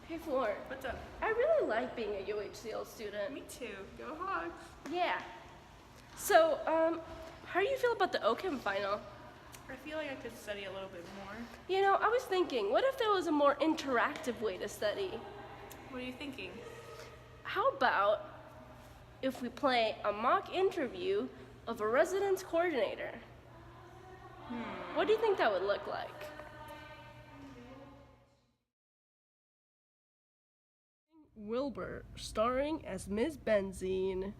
Hey Flor, What's up? I really like being a UHCL student. Me too. Go Hogs. Yeah. So, how do you feel about the Chem final? I feel like I could study a little bit more. You know, I was thinking, what if there was a more interactive way to study? What are you thinking? How about if we play a mock interview of a residence coordinator? What do you think that would look like? Wilbur, starring as Ms. Benzine.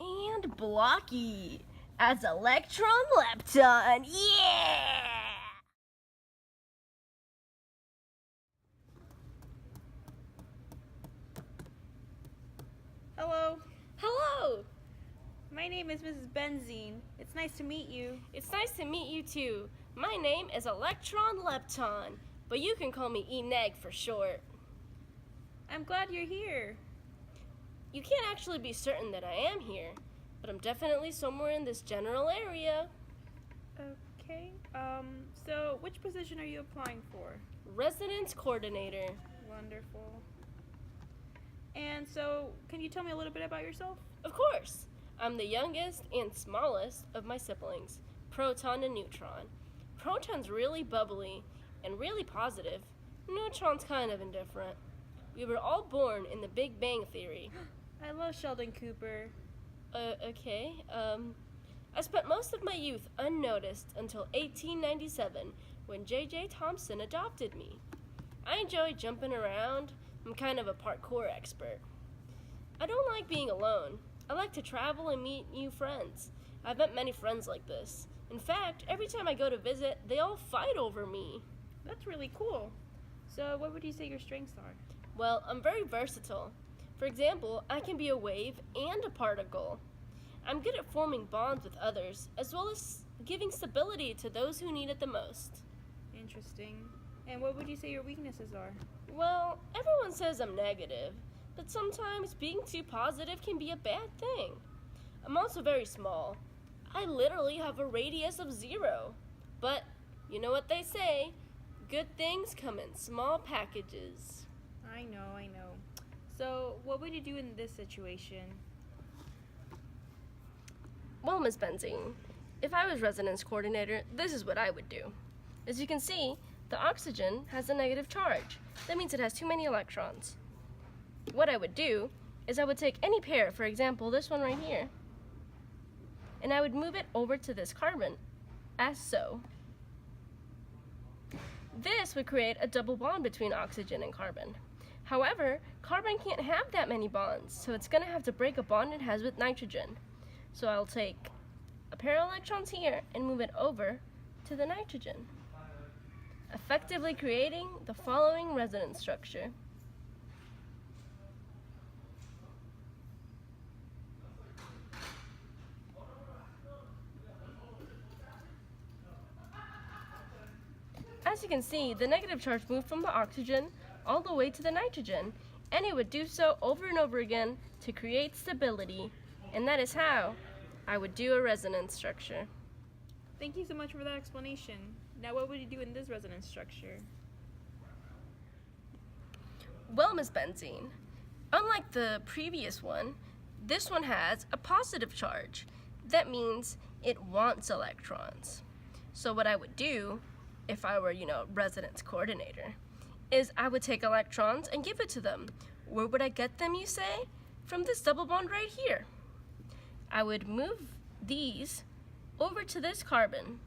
And Blocky as Electron Lepton. Yeah! Hello, Hello! my name is Mrs. Benzine. It's nice to meet you. It's nice to meet you too. My name is Electron Lepton, but you can call me E-Neg for short. I'm glad you're here. You can't actually be certain that I am here, but I'm definitely somewhere in this general area. Okay, so which position are you applying for? Residence coordinator. Wonderful. And so, can you tell me a little bit about yourself? Of course! I'm the youngest and smallest of my siblings, Proton and Neutron. Proton's really bubbly and really positive. Neutron's kind of indifferent. We were all born in the Big Bang Theory. I love Sheldon Cooper. Okay. I spent most of my youth unnoticed until 1897 when J.J. Thompson adopted me. I enjoy jumping around. I'm kind of a parkour expert. I don't like being alone. I like to travel and meet new friends. I've met many friends like this. In fact, every time I go to visit, they all fight over me. That's really cool. So, what would you say your strengths are? Well, I'm very versatile. For example, I can be a wave and a particle. I'm good at forming bonds with others, as well as giving stability to those who need it the most. Interesting. And what would you say your weaknesses are? Well, everyone says I'm negative, but sometimes being too positive can be a bad thing. I'm also very small. I literally have a radius of 0. But, you know what they say, good things come in small packages. I know. So, what would you do in this situation? Well, Ms. Benzine, if I was residence coordinator, this is what I would do. As you can see, the oxygen has a negative charge. That means it has too many electrons. What I would do is I would take any pair, for example, this one right here, and I would move it over to this carbon, as so. This would create a double bond between oxygen and carbon. However, carbon can't have that many bonds, so it's going to have to break a bond it has with nitrogen. So I'll take a pair of electrons here and move it over to the nitrogen, effectively creating the following resonance structure. As you can see, the negative charge moved from the oxygen all the way to the nitrogen, and it would do so over and over again to create stability, and that is how I would do a resonance structure. Thank you so much for that explanation. Now, what would you do in this resonance structure? Well, Ms. Benzine, unlike the previous one, this one has a positive charge. That means it wants electrons. So what I would do, if I were, residence coordinator, is I would take electrons and give it to them. Where would I get them, you say? From this double bond right here. I would move these over to this carbon,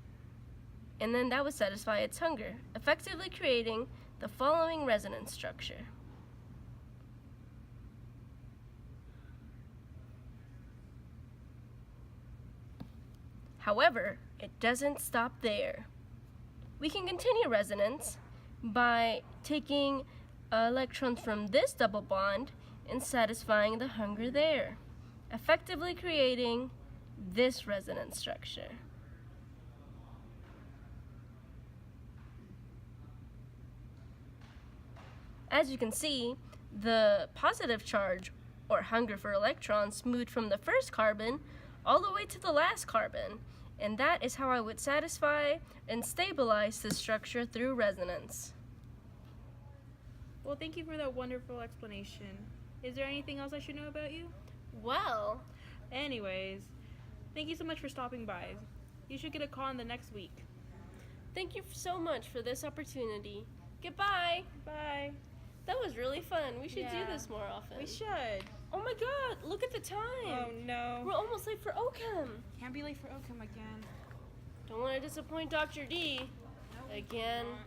and then that would satisfy its hunger, effectively creating the following resonance structure. However, it doesn't stop there. We can continue resonance by taking electrons from this double bond and satisfying the hunger there, effectively creating this resonance structure. As you can see, the positive charge, or hunger for electrons, moved from the first carbon all the way to the last carbon, and that is how I would satisfy and stabilize the structure through resonance. Well, thank you for that wonderful explanation. Is there anything else I should know about you? Well, Anyways, thank you so much for stopping by. You should get a call in the next week. thank you so much for this opportunity. Goodbye. Bye. That was really fun. We should do Yeah. this more often. We should. Oh my god, look at the time. Oh no. We're almost late for OChem. Can't be late for Oakham again. Don't want to disappoint Dr. D. No, we Again. can't.